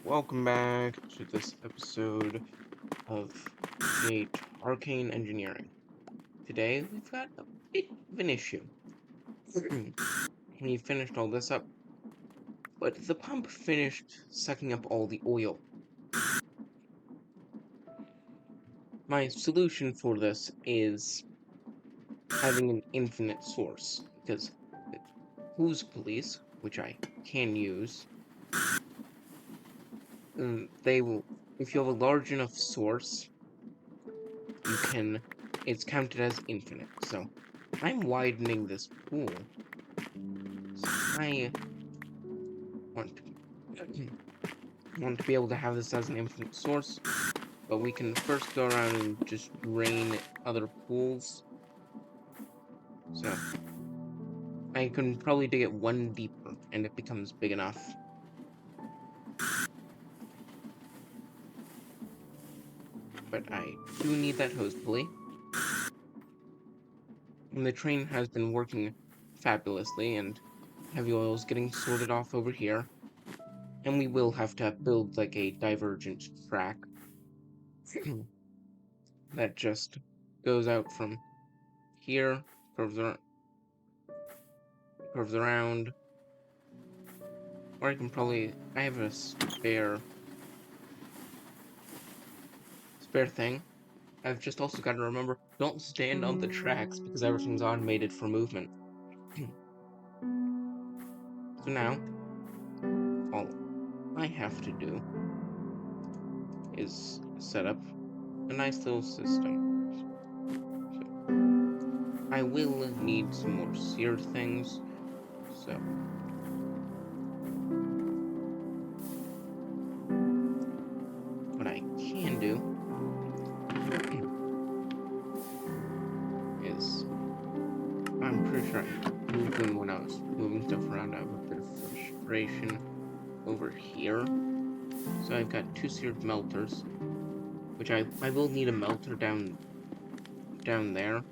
Welcome back to this episode of Create Arcane Engineering. Today we've got a bit of an issue. We finished all this up, but the pump finished sucking up all the oil. My solution for this is having an infinite source, because who's police, which I can use, they will, if you have a large enough source, it's counted as infinite. So I'm widening this pool. So I want to, want to be able to have this as an infinite source, but we can first go around and just drain other pools. So I can probably dig it one deeper, and it becomes big enough. But I do need that hose pulley. And the train has been working fabulously, and heavy oil is getting sorted off over here. And we will have to build like a divergent track that just goes out from here, curves around, or I have a spare thing. I've just also got to remember, don't stand on the tracks because everything's automated for movement. So now, all I have to do is set up a nice little system. So I will need some more seared things, so what I can do is, I'm pretty sure when I was moving stuff around, I have a bit of frustration over here. So I've got 2 seared melters, which I will need a melter down there,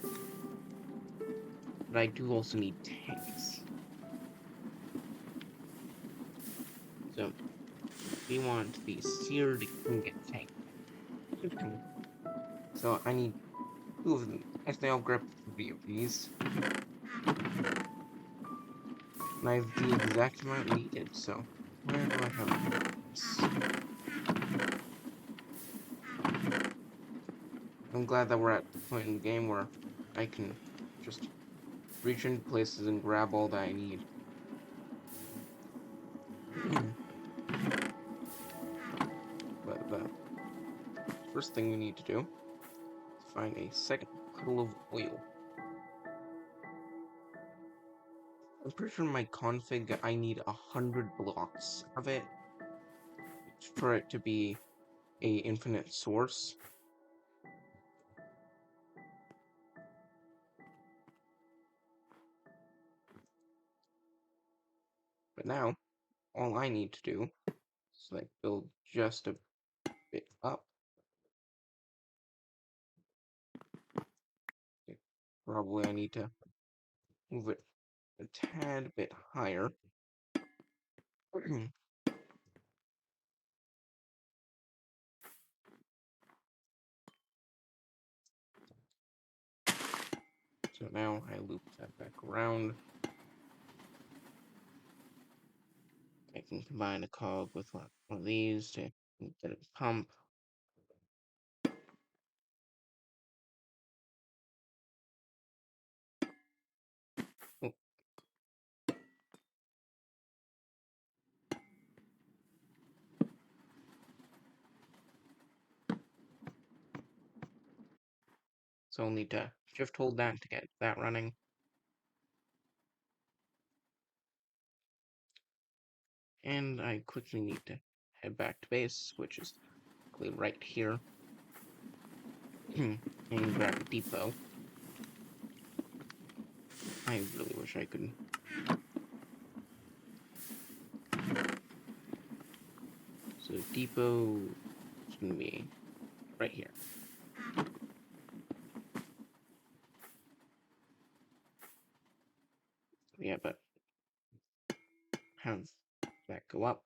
but I do also need tanks. So we want the seared ingot tank. So I need 2 of them. Actually, I'll grab 3 of these. And I have the exact amount needed, so where do I have this? I'm glad that we're at the point in the game where I can just reach into places and grab all that I need. But the first thing we need to do is find a second puddle of oil. I'm pretty sure in my config I need 100 blocks of it for it to be a infinite source. But now, all I need to do is like build just a bit up. Probably I need to move it a tad bit higher. So now I loop that back around. I can combine a cog with one of these to get a pump. Oh, so I'll need to shift hold that to get that running. And I quickly need to head back to base, which is right here. And grab a depot. I really wish I could. So depot is gonna be right here. Yeah, but have that go up.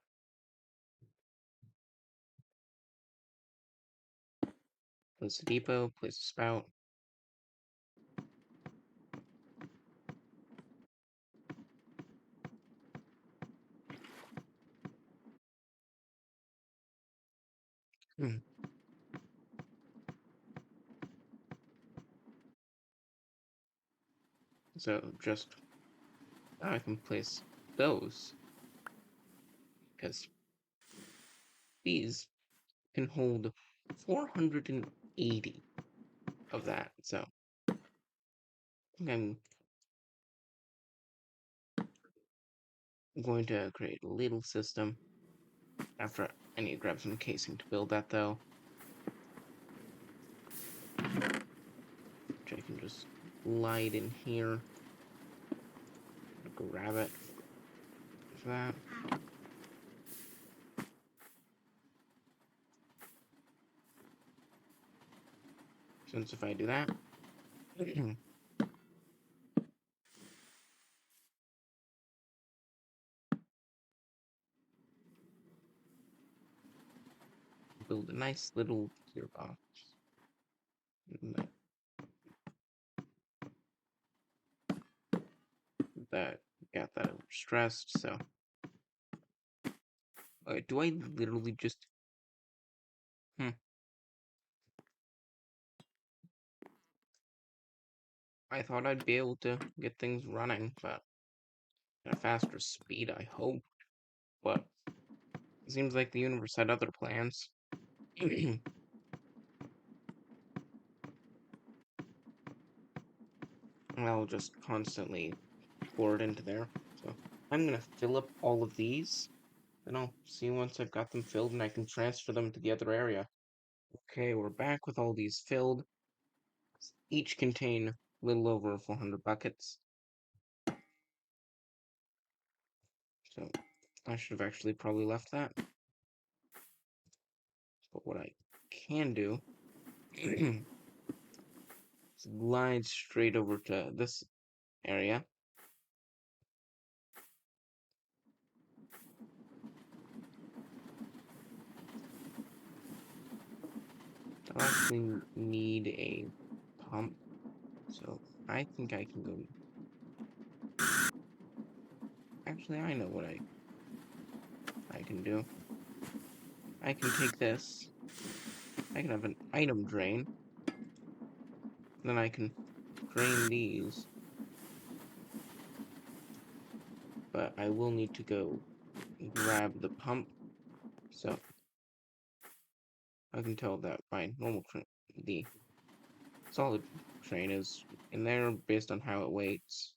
Place a depot, place a spout. Hmm. So just now I can place those because these can hold 480 of that. So I think I'm going to create a little system. After I need to grab some casing to build that though. Which I can just glide in here. Grab it for that. Since if I do that, build a nice little gearbox. That got that stressed, so. Wait, do I literally just. I thought I'd be able to get things running, but at a faster speed, I hope. But it seems like the universe had other plans. And I'll just constantly pour it into there. So I'm gonna fill up all of these, and I'll see once I've got them filled and I can transfer them to the other area. Okay, we're back with all these filled. Each contain a little over 400 buckets. So I should have actually probably left that. But what I can do is glide straight over to this area. I'll actually need a pump, so I think I can go. Actually, I know what I can do. I can take this. I can have an item drain. Then I can drain these. But I will need to go grab the pump. So I can tell that my normal train, the solid train is in there based on how it weights.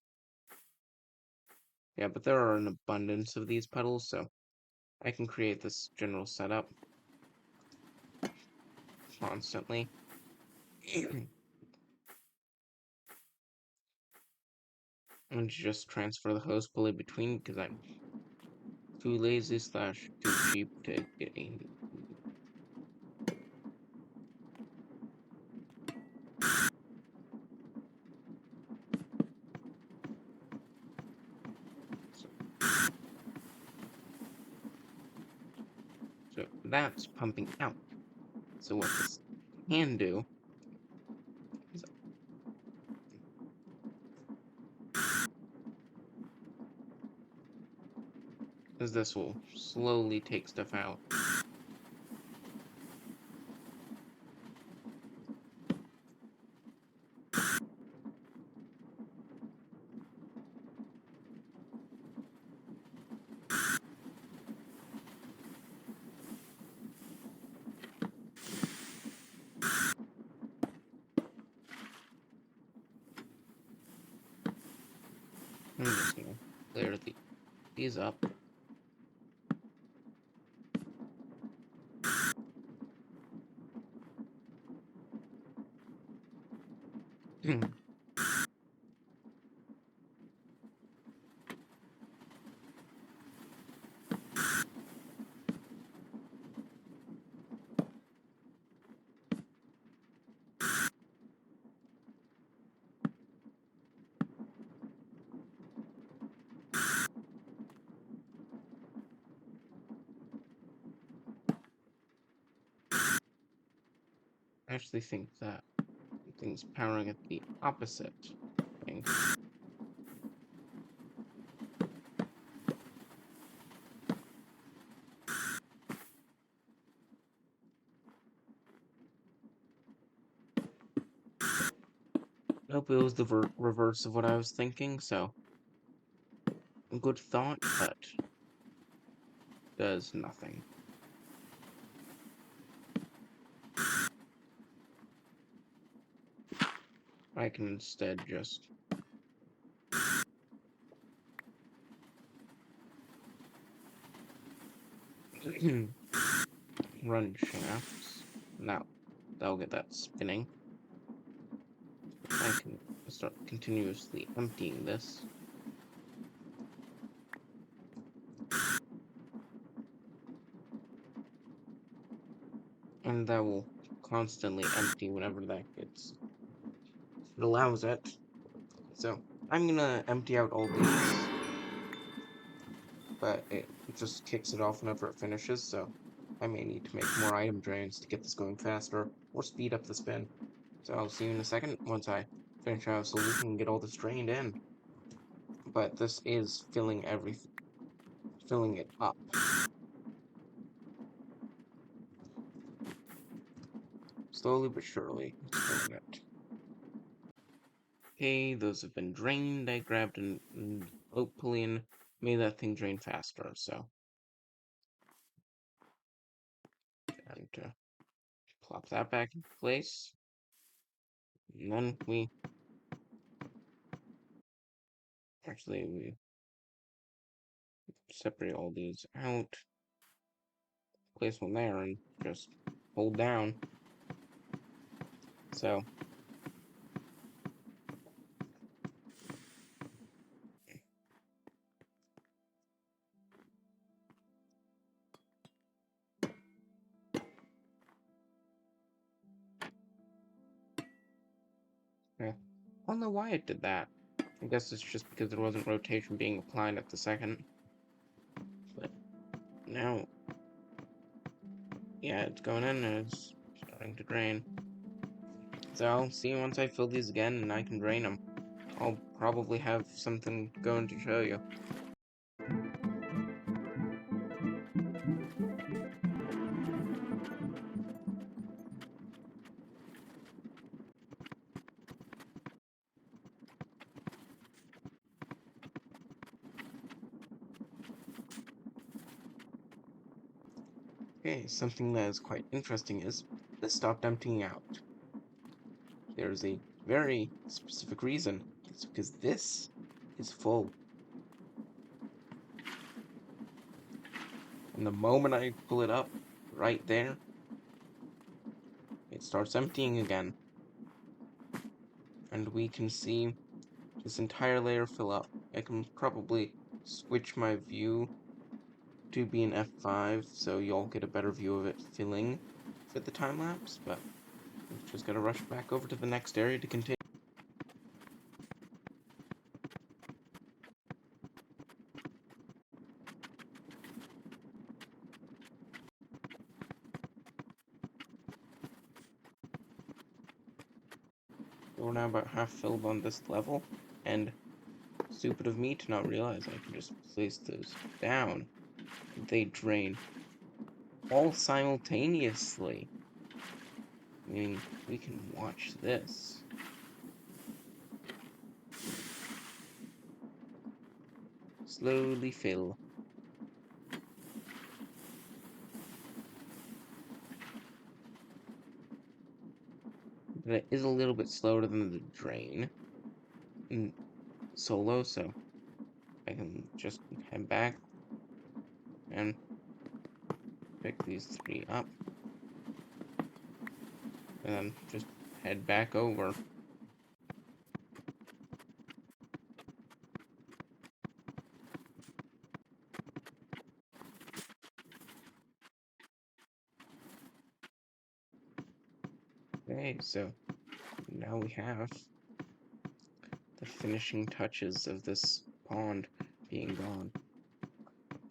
Yeah, but there are an abundance of these puddles, so I can create this general setup constantly. And just transfer the hose pulley between because I'm too lazy / too cheap to get in. So that's pumping out. So what this can do is this will slowly take stuff out. I'm just gonna clear these up. I actually think that something's powering at the opposite thing. Nope, it was the reverse of what I was thinking, so good thought, but does nothing. I can instead just run shafts. Now, that'll get that spinning. I can start continuously emptying this. And that will constantly empty whenever that gets... It allows it. So, I'm gonna empty out all these. But it just kicks it off whenever it finishes, so I may need to make more item drains to get this going faster, or speed up the spin. So I'll see you in a second once I finish out a solution and get all this drained in. But this is filling everything, filling it up. Slowly but surely, it's filling it. Okay, those have been drained. I grabbed an oak pulley and made that thing drain faster, so. And plop that back into place. And then we separate all these out. Place one there and just hold down. So yeah. I don't know why it did that. I guess it's just because there wasn't rotation being applied at the second. But now, yeah, it's going in and it's starting to drain. So I'll see once I fill these again and I can drain them. I'll probably have something going to show you. Okay, something that is quite interesting is this stopped emptying out. There's a very specific reason. It's because this is full. And the moment I pull it up, right there, it starts emptying again. And we can see this entire layer fill up. I can probably switch my view to be an F5 so y'all get a better view of it filling for the time lapse, but we've just gotta rush back over to the next area to continue. We're now about half filled on this level, and stupid of me to not realize I can just place those down. They drain all simultaneously. I mean, we can watch this. Slowly fill. But it is a little bit slower than the drain in solo, so I can just head back and pick these three up. And then just head back over. Okay, so now we have the finishing touches of this pond being gone.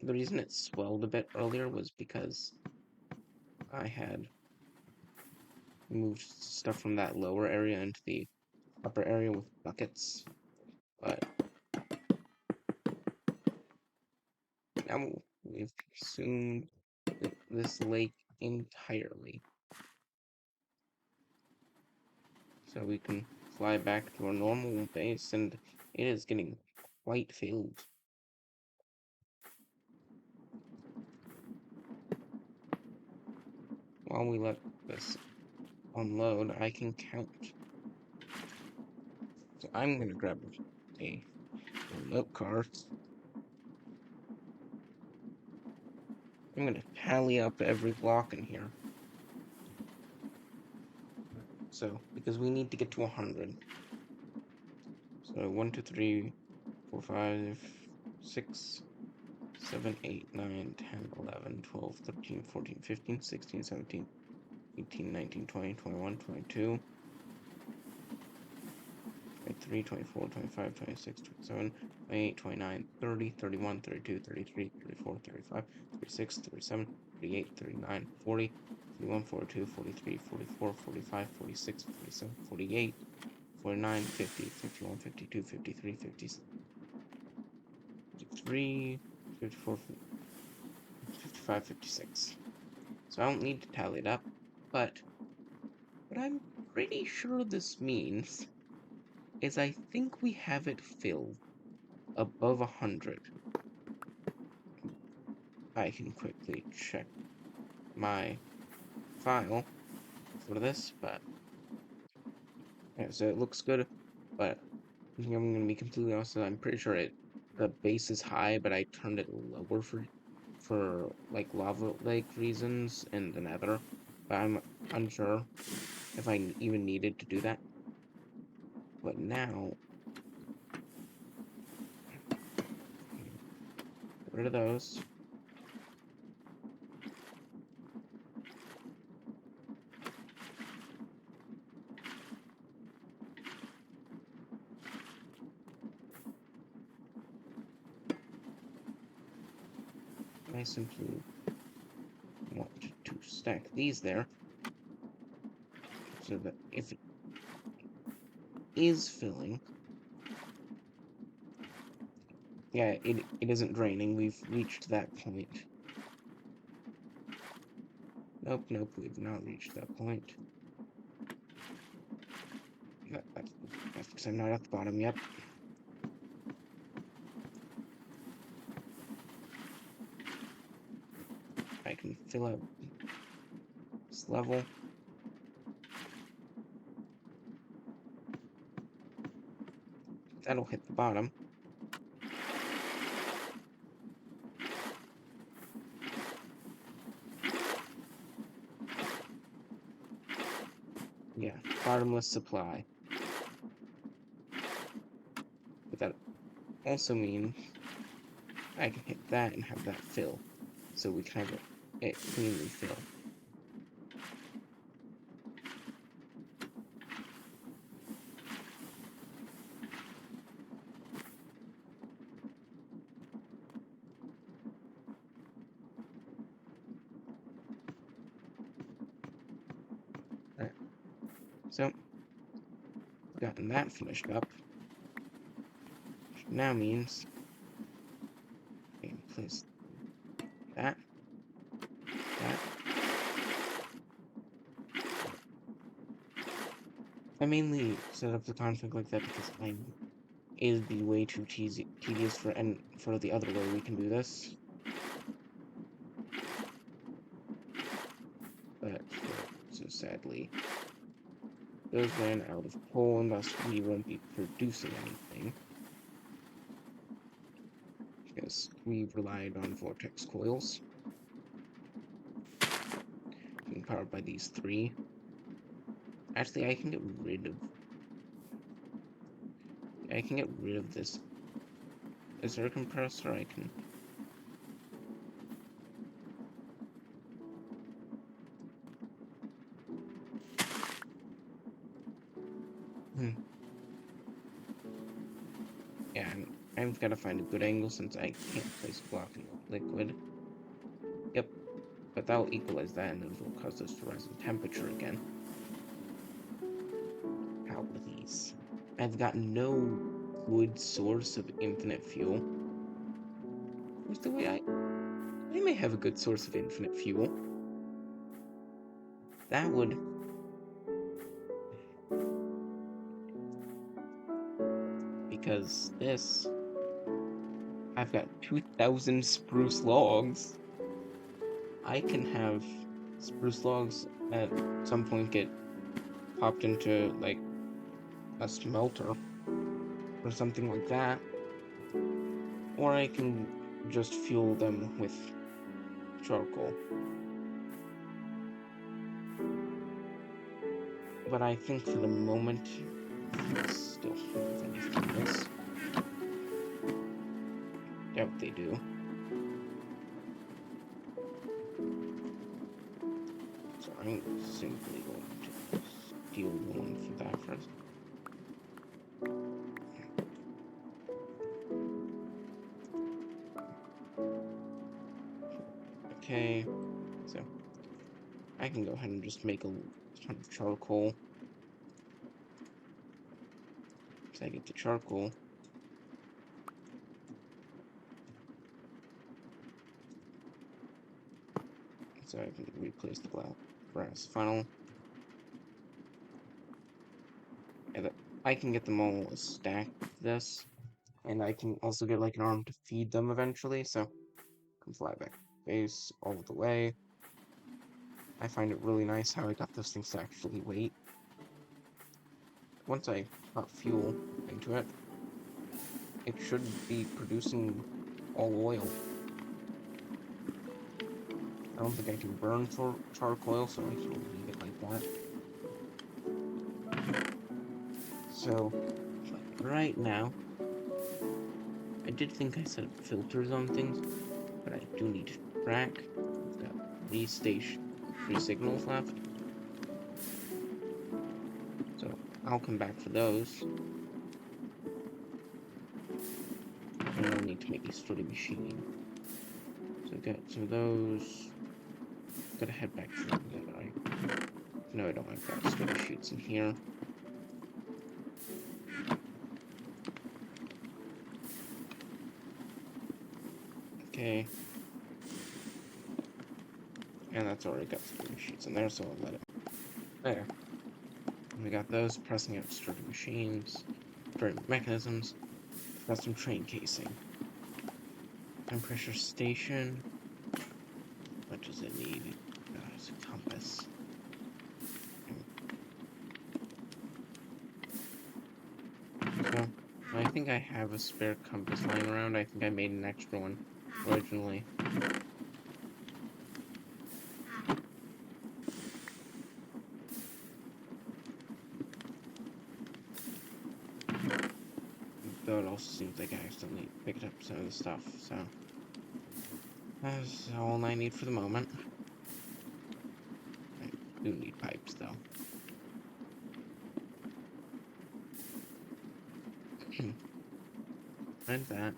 The reason it swelled a bit earlier was because I had move stuff from that lower area into the upper area with buckets, but now we've consumed this lake entirely. So we can fly back to our normal base, and it is getting quite filled. While we let this unload, I can count. So I'm going to grab a note card. I'm going to tally up every block in here. So, because we need to get to 100. So 1, 2, 3, 4, 5, 6, 7, 8, 9, 10, 11, 12, 13, 14, 15, 16, 17, 18, 19, 20, 21, 22, 23, 24, 25, 26, 27, 28, 29, 30, 31, 32, 33, 34, 35, 36, 37, 38, 39, 40, 41, 42, 43, 44, 45, 46, 47, 48, 49, 50, 51, 52, 53, 53, 54, 55, 56. So I don't need to tally it up, but what I'm pretty sure this means is I think we have it filled above 100. I can quickly check my file for this, but yeah, so it looks good, but I'm gonna be completely honest, I'm pretty sure the base is high, but I turned it lower for like lava lake reasons in the nether, but I'm unsure if I even needed to do that. But now, get rid of those. I simply want to stack these there so that if it is filling, yeah, it isn't draining. We've reached that point. Nope, we've not reached that point. That's because I'm not at the bottom yet. I can fill out this level. That'll hit the bottom. Yeah, bottomless supply. But that also means I can hit that and have that fill. So we can have it cleanly fill. Alright. So, gotten that finished up. Which now means I can place that. I mainly set up the config like that because it'd be way too tedious for the other way we can do this. But so sadly, those ran out of coal, and thus we won't be producing anything because we relied on vortex coils being powered by these three. Actually, I can get rid of this. Is there a compressor I can? Yeah, I've got to find a good angle since I can't place a block in the liquid. Yep, but that will equalize that, and it will cause us to rise in temperature again. I've got no good source of infinite fuel. Where's the way I may have a good source of infinite fuel. That would... Because this... I've got 2,000 spruce logs. I can have spruce logs at some point get popped into, like, a smelter or something like that. Or I can just fuel them with charcoal. But I think for the moment, still have any furnace. Doubt they do. So I'm simply going to steal one for that first. Okay, so I can go ahead and just make a ton of charcoal. So I get the charcoal. So I can replace the brass funnel. And I can get them all stacked this. And I can also get like an arm to feed them eventually, so I can fly back base all the way. I find it really nice how I got those things to actually wait. Once I got fuel into it, it should be producing all oil. I don't think I can burn for charcoal, so I can leave it like that. So, right now, I did think I set up filters on things, but I do need to track. I've got 3 signals left. So, I'll come back for those. And I'll need to make a sturdy machine. So, get some of those. Gotta head back to the other. No, I don't. I've got sturdy sheets in here. Okay. And that's already got sturdy sheets in there, so I'll let it. There. And we got those pressing out sturdy machines, sturdy mechanisms. Got some train casing. Time pressure station. What does it need? It's a compass. So, I think I have a spare compass lying around. I think I made an extra one originally. Though it also seems like I accidentally picked up some of the stuff, so that's all I need for the moment. I do need pipes, though. And that,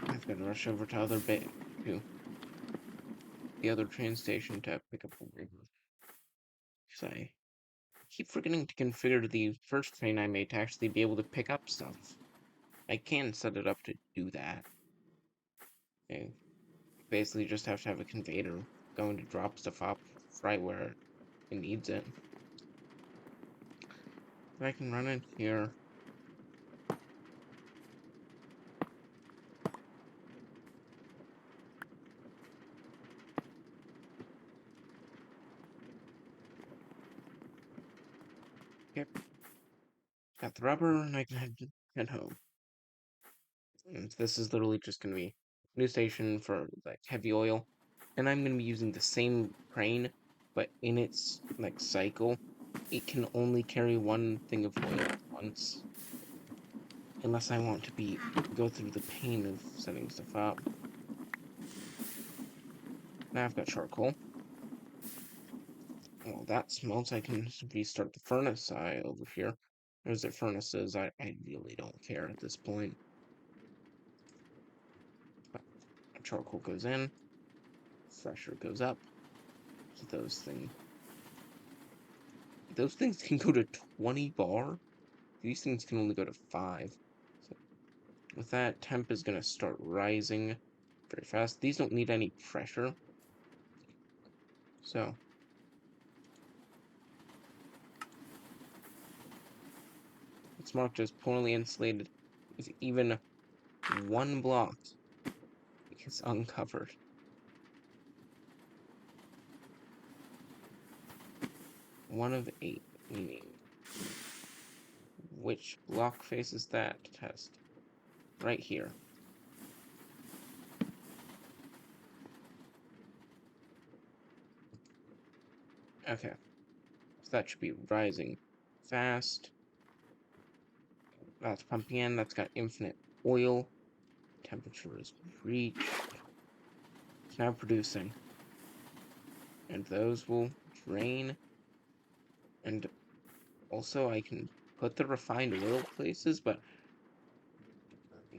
I've got to rush over to the other train station to pick up a river. Because I keep forgetting to configure the first train I made to actually be able to pick up stuff. I can set it up to do that. I basically just have to have a conveyor going to drop stuff up right where it needs it. If I can run it here. Yep. Got the rubber, and I can head home. And this is literally just going to be a new station for like heavy oil. And I'm going to be using the same train, but in its like cycle, it can only carry one thing of oil at once. Unless I want to go through the pain of setting stuff up. Now I've got charcoal. Well, that smells. I can restart the furnace over here. There's the furnaces. I really don't care at this point. But charcoal goes in. Pressure goes up. So those things can go to 20 bar. these things can only go to 5. So with that, temp is going to start rising very fast. These don't need any pressure. So it's marked as poorly insulated if even one block is uncovered. One of 8, meaning which block faces that test? Right here. Okay, so that should be rising fast. That's pumping in, that's got infinite oil. Temperature is reached. It's now producing. And those will drain. And also I can put the refined oil places, but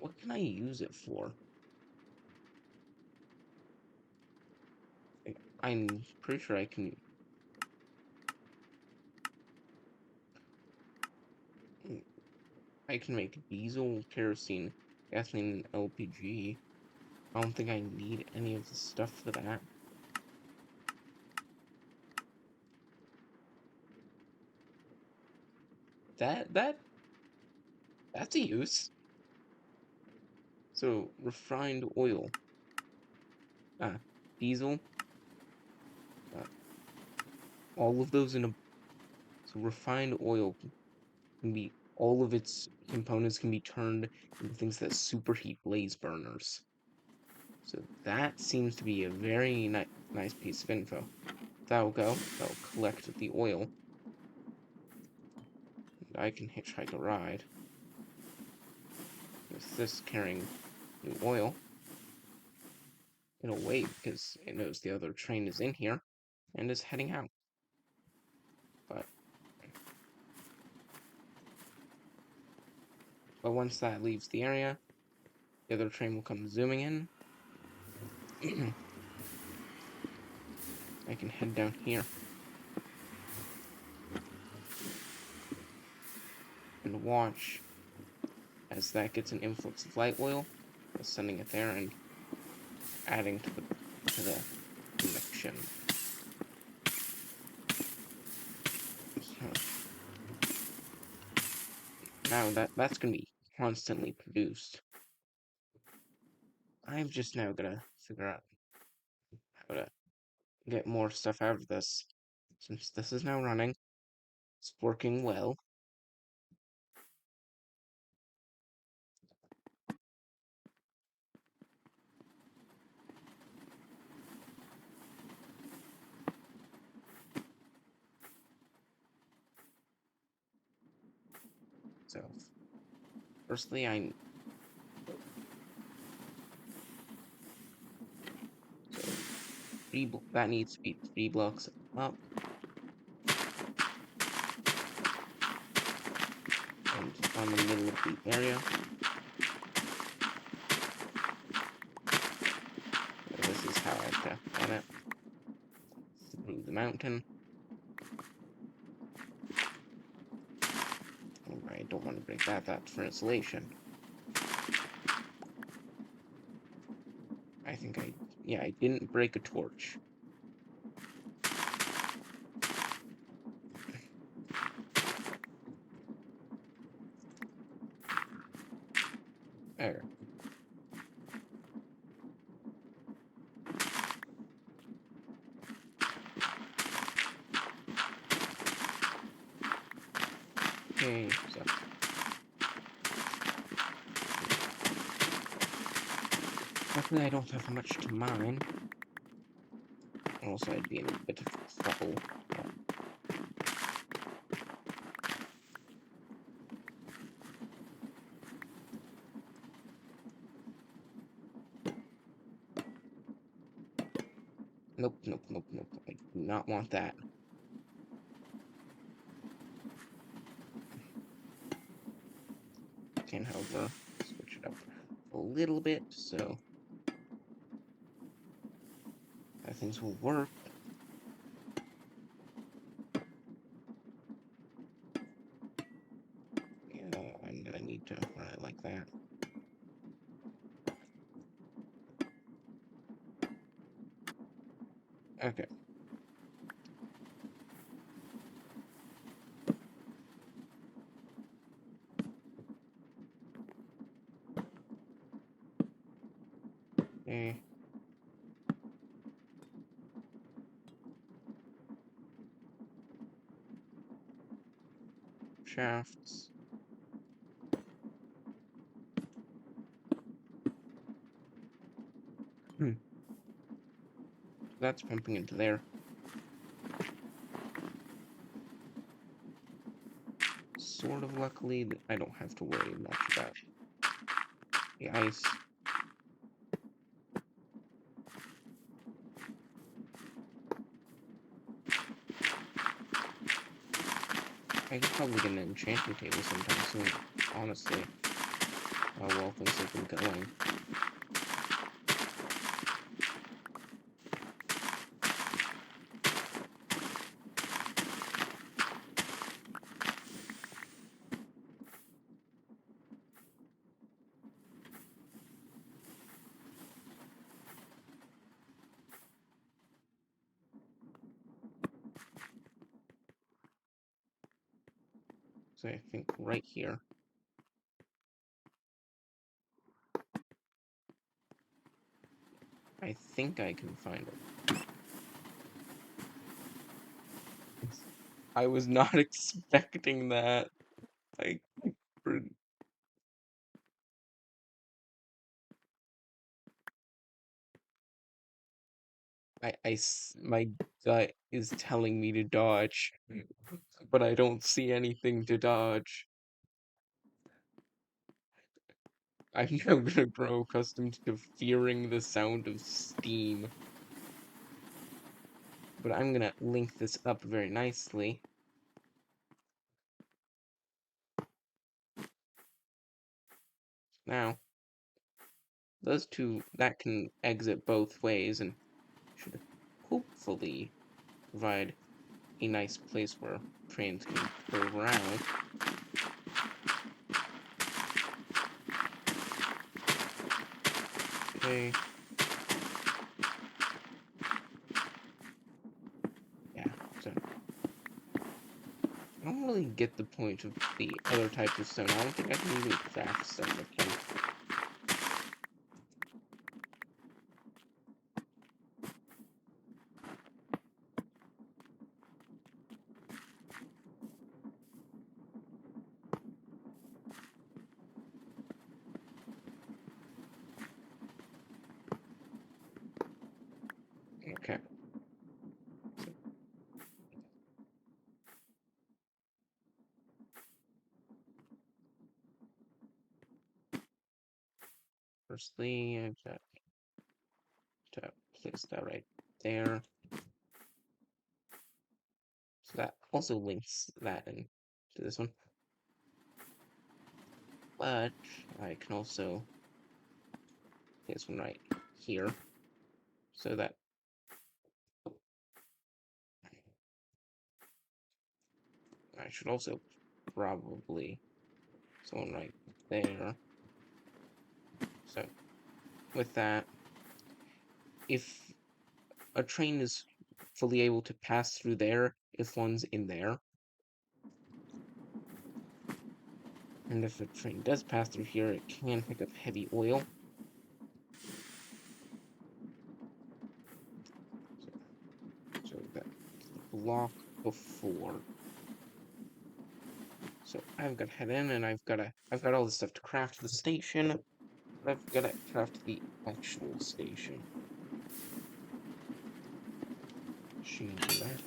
what can I use it for? I'm pretty sure I can make diesel, kerosene, gasoline, and LPG. I don't think I need any of the stuff for that. That's a use. So refined oil, diesel, uh, all of those in a. So refined oil can be, all of its components can be turned into things that superheat blaze burners. So that seems to be a very nice piece of info. That'll collect the oil. And I can hitchhike a ride with this carrying new oil. It'll wait because it knows the other train is in here and is heading out. But once that leaves the area, the other train will come zooming in. I can head down here and watch as that gets an influx of light oil, sending it there and adding to the connection. So now that's gonna be constantly produced. I'm just now gonna figure out how to get more stuff out of this. Since this is now running, it's working well. So firstly, that needs to be 3 blocks up. And on the middle of the area. So this is how I have to run it. Through the mountain. Oh, I don't want to break that. That's for insulation. I think I didn't break a torch. There. Okay, so. Luckily, I don't have much to mine. Also, I'd be in a bit of trouble. Nope, nope, nope, nope. I do not want that. Can, however, switch it up a little bit so that things will work. like that. Okay. Okay. Shafts. That's pumping into there. Sort of luckily, I don't have to worry much about the ice. I could probably get an enchanting table sometime soon, honestly. How well things have been going. So I think right here. I think I can find it. I was not expecting that. Like, my gut is telling me to dodge, but I don't see anything to dodge. I'm now gonna grow accustomed to fearing the sound of steam. But I'm gonna link this up very nicely. Now, those two, that can exit both ways and should hopefully provide a nice place where trains can curve around. Okay. Yeah, so I don't really get the point of the other types of stone. I don't think I can even craft stone with them. Okay. Firstly, I've got to place that right there. So that also links that in to this one. But I can also place one right here. So that I should also probably someone right there. So with that, if a train is fully able to pass through there, if one's in there, and if a train does pass through here, it can pick up heavy oil. So that's the block before. So I've got to head in, and I've got all this stuff to craft the station. But I've got to craft the actual station. Machine that.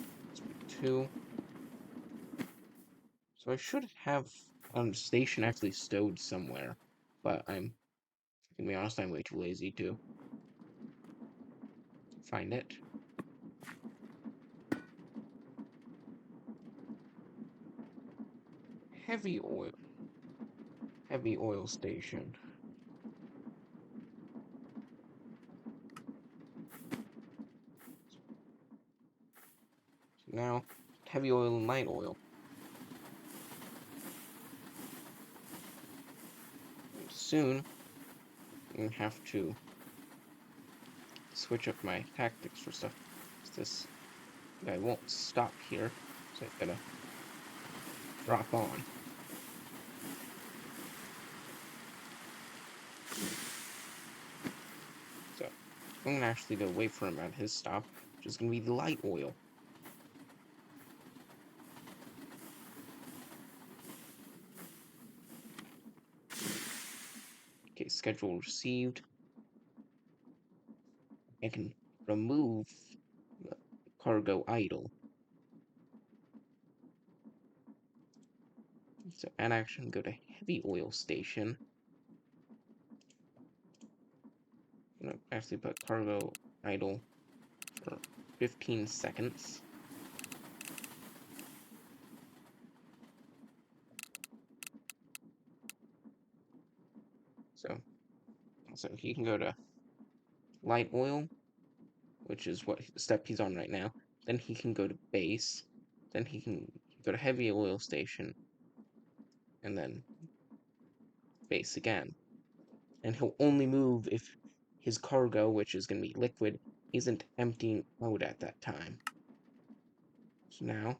Two. So I should have a station actually stowed somewhere, but to be honest, I'm way too lazy to find it. Heavy oil. Heavy oil station. So now, heavy oil and light oil. soon I'm gonna have to switch up my tactics for stuff. This guy won't stop here, so I gotta drop on. So I'm gonna actually go wait for him at his stop, which is gonna be the light oil. Okay, schedule received. I can remove the cargo idle. So add action, go to heavy oil station. I'm gonna actually put cargo idle for 15 seconds. So he can go to light oil, which is what step he's on right now. Then he can go to base. Then he can go to heavy oil station. And then base again. And he'll only move if his cargo, which is going to be liquid, isn't emptying out at that time. So now,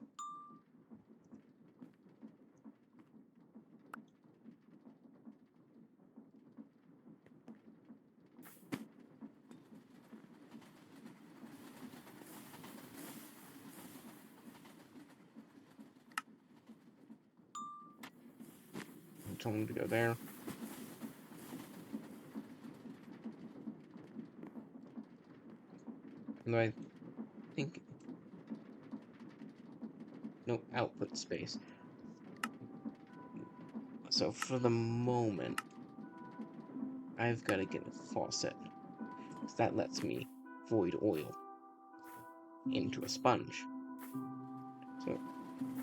I'll tell him to go there. And I think no output space. So for the moment, I've got to get a faucet. Because that lets me void oil into a sponge. So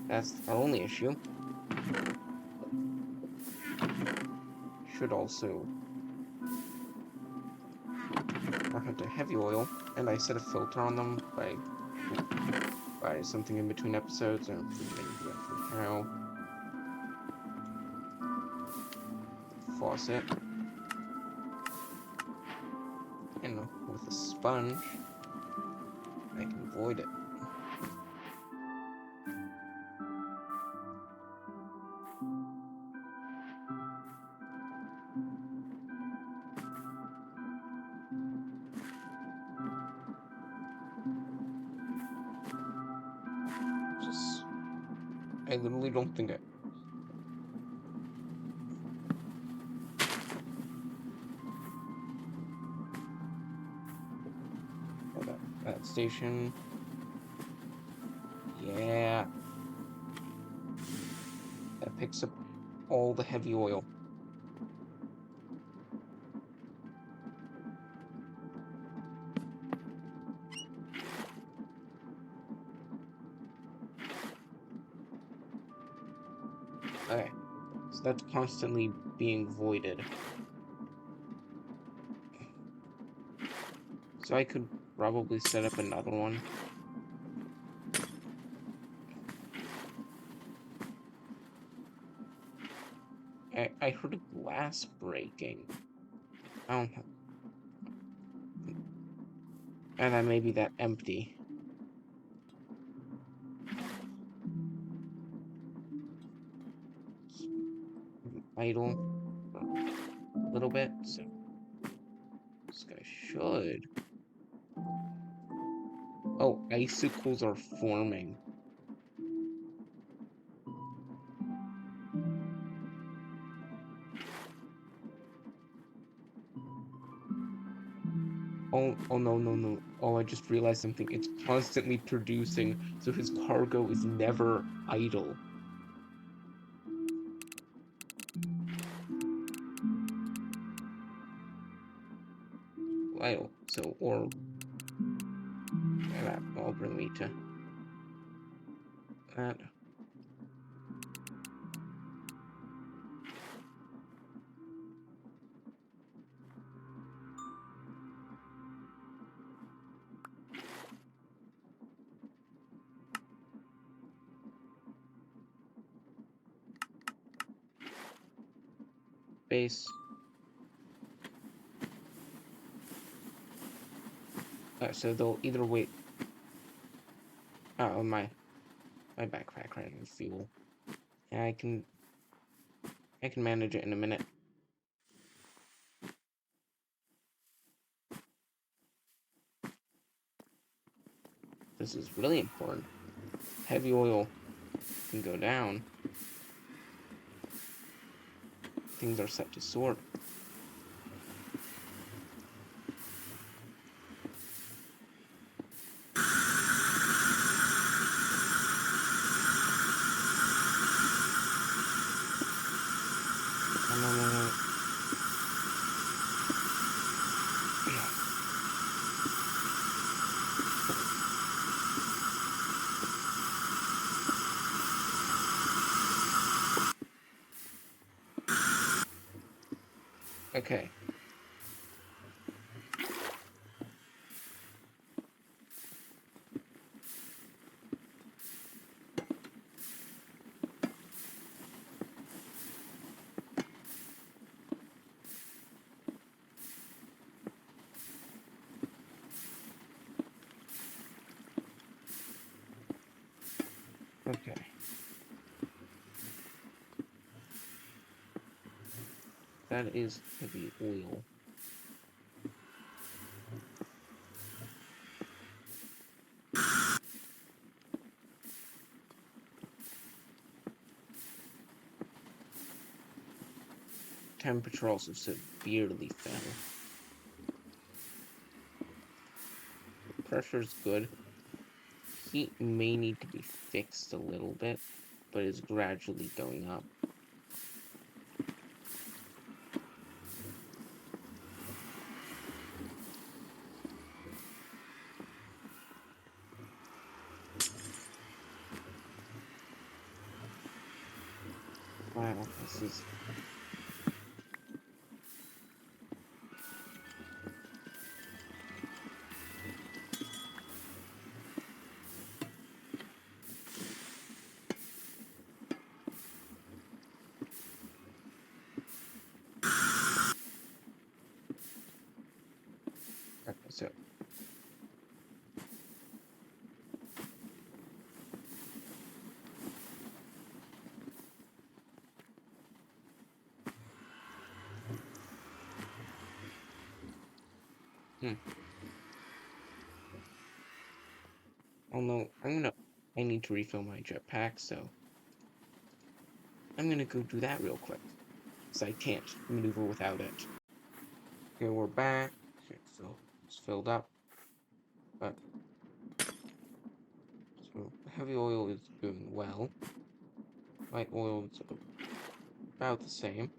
that's our only issue. Should also head to heavy oil, and I set a filter on them by something in between episodes. I'm forgetting exactly how. Faucet, and with a sponge, I can void it. I literally don't think I. Oh, that station. Yeah. That picks up all the heavy oil. Okay. So that's constantly being voided. So I could probably set up another one. I heard a glass breaking. I don't know. And then maybe that empty. Idle for a little bit, so this guy should. Oh, icicles are forming. Oh no. Oh, I just realized something. It's constantly producing, so his cargo is never idle. Idle. So, or that'll bring me to that. Base. So they'll either wait. Oh, my backpack ran out of fuel. Yeah, I can manage it in a minute. This is really important. Heavy oil can go down. Things are set to sort. No, no, no, no. Okay. Okay. That is heavy oil. Temperature also severely fell. Pressure's good. Heat may need to be fixed a little bit, but is gradually going up. Wow, this is... Okay, so... Hmm. Oh no, I need to refill my jetpack, so... I'm gonna go do that real quick. Because I can't maneuver without it. Okay, we're back. Okay, so it's filled up. But... So, heavy oil is doing well. Light oil is about the same.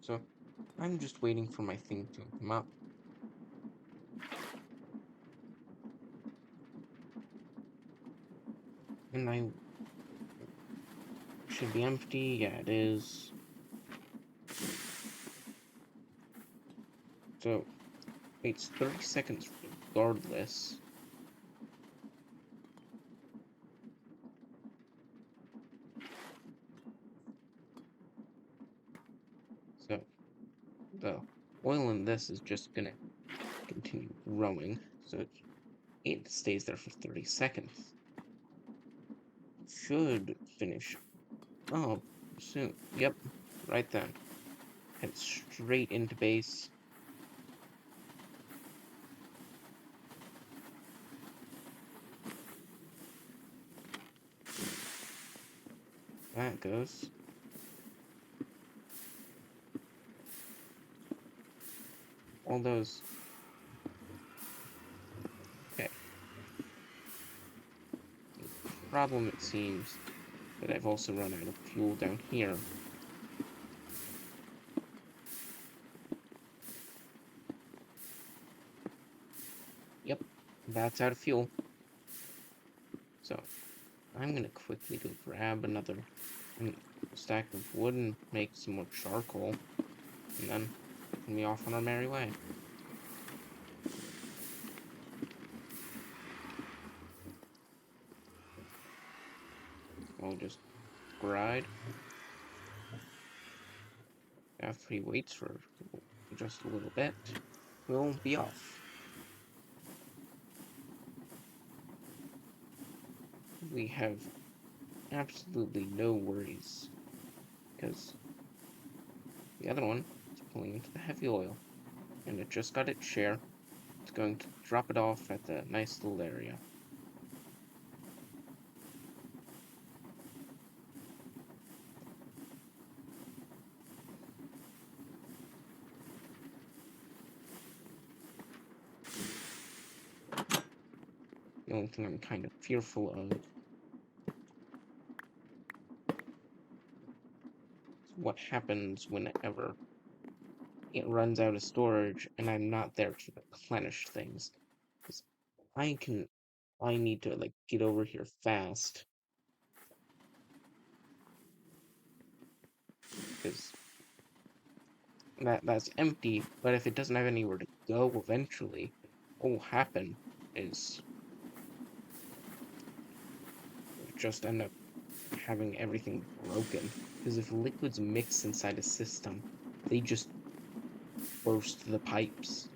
So, I'm just waiting for my thing to come up. And I should be empty. Yeah, it is. So, it's 30 seconds regardless. So, the oil in this is just gonna continue growing. So, it stays there for 30 seconds. Should finish. Oh, soon. Yep, right then. Head straight into base. That goes. All those. Okay. Problem, it seems, that I've also run out of fuel down here. Yep, that's out of fuel. So, I'm gonna quickly go grab another stack of wood and make some more charcoal, and then we'll be off on our merry way. We'll just ride. After he waits for just a little bit, we'll be off. we have absolutely no worries, because the other one is pulling into the heavy oil, and it just got its share. It's going to drop it off at the nice little area. The only thing I'm kind of fearful of is what happens whenever it runs out of storage and I'm not there to replenish things. Because I need to like get over here fast, because that's empty, but if it doesn't have anywhere to go eventually, what will happen is just end up having everything broken. Because if liquids mix inside a system, they just burst the pipes.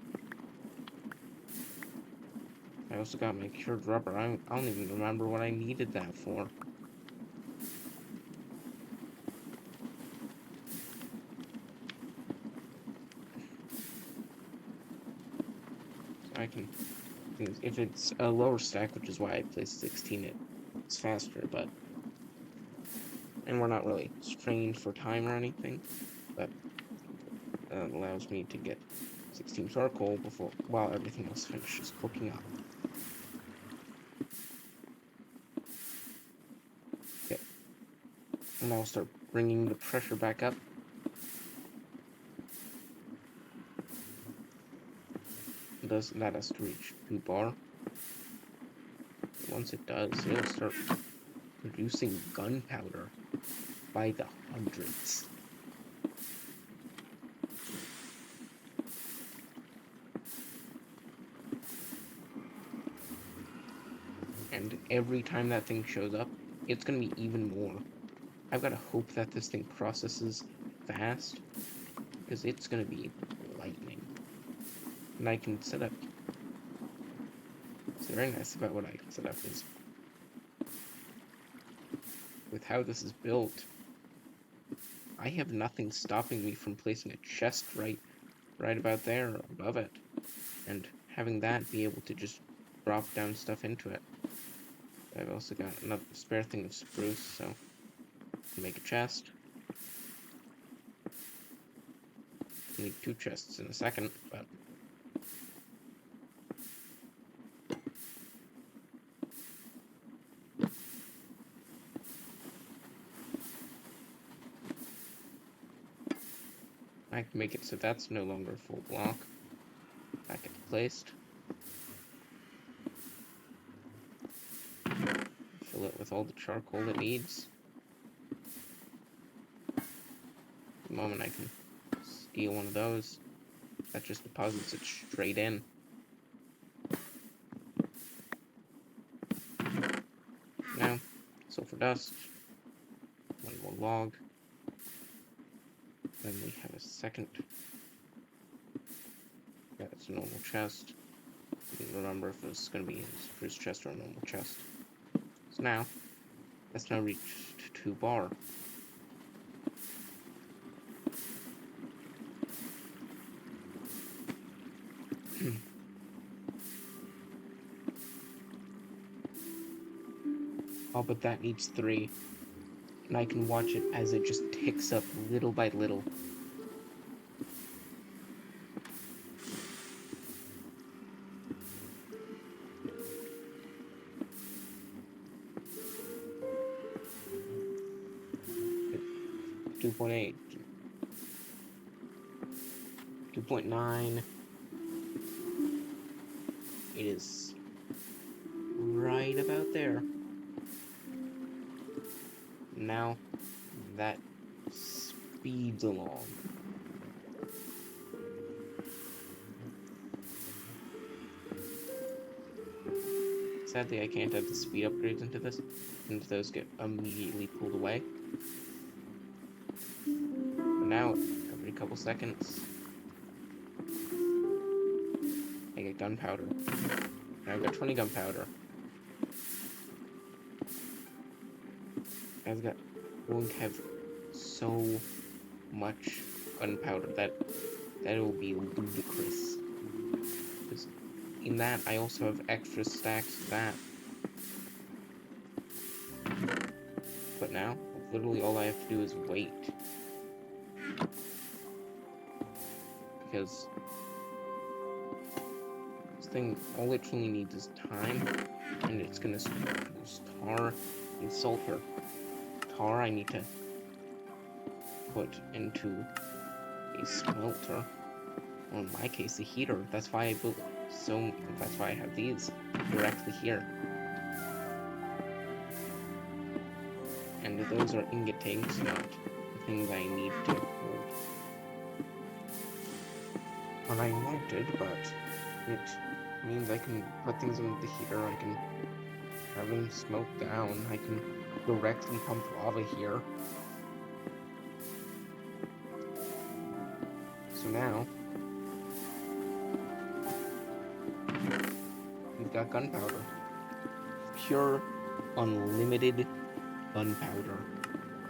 I also got my cured rubber. I don't even remember what I needed that for. So I can, if it's a lower stack, which is why I placed 16, it's faster, but, and we're not really strained for time or anything, but it allows me to get 16 charcoal while everything else finishes cooking up. Okay, and I'll start bringing the pressure back up. That has to reach 2 bar. Once it does, it'll start producing gunpowder by the hundreds. And every time that thing shows up, it's gonna be even more. I've got to hope that this thing processes fast, because it's gonna be lightning. And I can set up. What's very nice about what I can set up is, with how this is built, I have nothing stopping me from placing a chest right about there or above it, and having that be able to just drop down stuff into it. I've also got another spare thing of spruce, so make a chest. I need 2 chests in a second, but I can make it so that's no longer a full block. That gets placed. Fill it with all the charcoal it needs. The moment I can steal one of those, that just deposits it straight in. Now, sulfur dust, 1 more log. Then we have a second. That's a normal chest. I didn't remember if it was going to be a spruce chest or a normal chest. So now, let's now reach 2 bar. Oh, but that needs 3. And I can watch it as it just ticks up little by little. At 2.8, 2.9. It is right about there. Now that speeds along. Sadly, I can't add the speed upgrades into this, and those get immediately pulled away. But now, every couple seconds, I get gunpowder. Now I've got 20 gunpowder. I've got going to have so much gunpowder that it will be ludicrous. Because in that, I also have extra stacks of that. But now, literally all I have to do is wait. Because this thing, all it truly needs is time, and it's gonna produce tar and sulfur. Tar I need to put into a smelter, or in my case, a heater. That's why I built that's why I have these directly here. And those are ingot tanks, not the things I need to hold. What I wanted, but it means I can put things in the heater, I can have them smoke down, I can directly pump lava here. So now, we've got gunpowder. Pure, unlimited gunpowder.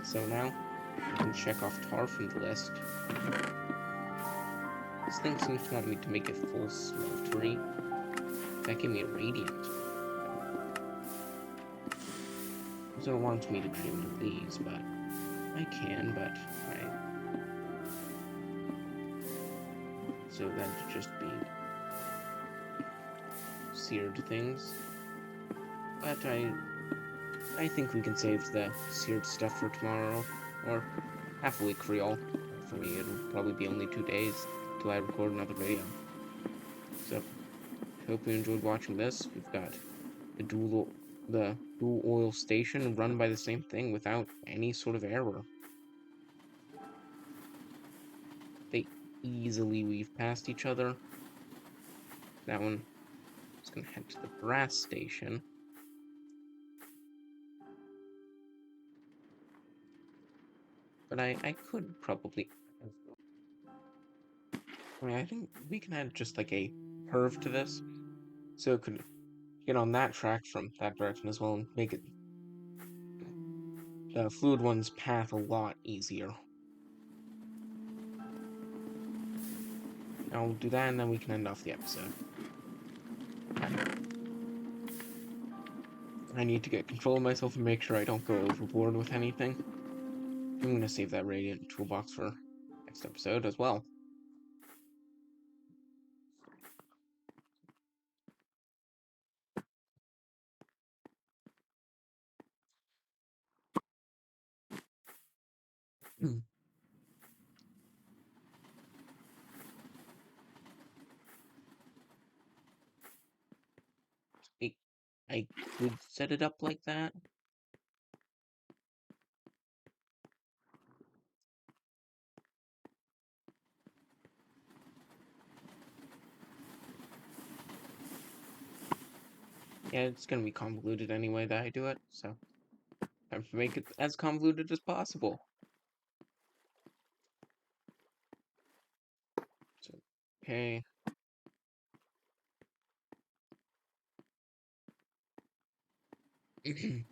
So now, I can check off tar from the list. This thing seems to want me to make it full smeltery. That gave me a radiant. So it wants me to trim these, but I can, but so that'd just be seared things. But I think we can save the seared stuff for tomorrow, or half a week for y'all. For me, it'll probably be only 2 days till I record another video. So, hope you enjoyed watching this. We've got the dual oil station run by the same thing without any sort of error. They easily weave past each other. That one is going to head to the brass station. But I could probably... I think we can add just like a curve to this. So it could get on that track from that direction as well and make it the fluid one's path a lot easier. I'll do that and then we can end off the episode. I need to get control of myself and make sure I don't go overboard with anything. I'm going to save that radiant toolbox for next episode as well. I could set it up like that. Yeah, it's going to be convoluted anyway that I do it, so I have to make it as convoluted as possible. So, okay. Okay.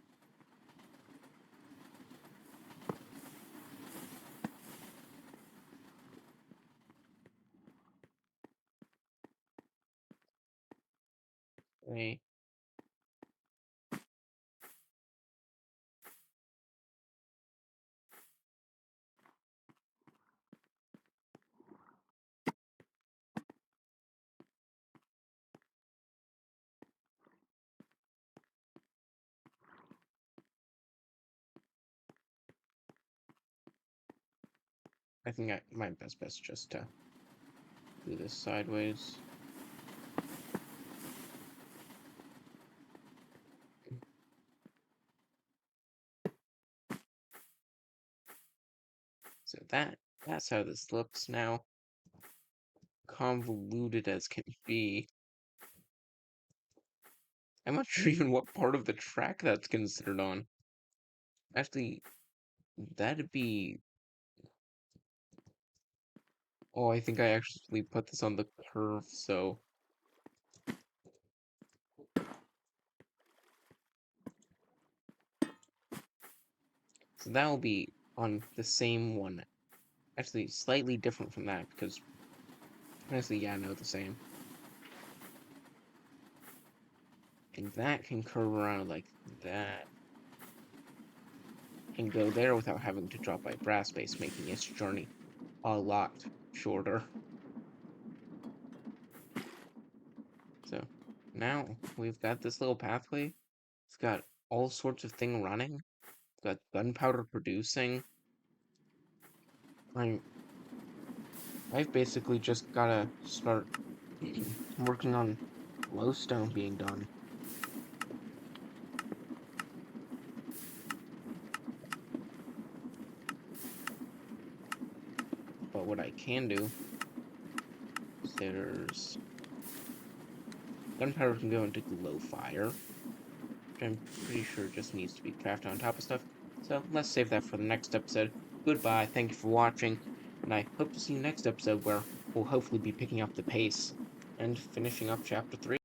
I think my best bet just to do this sideways. So that's how this looks now. Convoluted as can be. I'm not sure even what part of the track that's considered on. Actually, that'd be... Oh, I think I actually put this on the curve, so... So that will be on the same one. Actually, slightly different from that, because honestly, yeah, no, the same. And that can curve around like that. And go there without having to drop by brass base, making its journey a lot shorter. So now we've got this little pathway. It's got all sorts of thing running. It's got gunpowder producing. I've basically just gotta start working on glowstone being done. But what I can do is there's gunpowder can go into glow fire, which I'm pretty sure just needs to be crafted on top of stuff. So let's save that for the next episode. Goodbye, thank you for watching, and I hope to see you next episode where we'll hopefully be picking up the pace and finishing up chapter 3.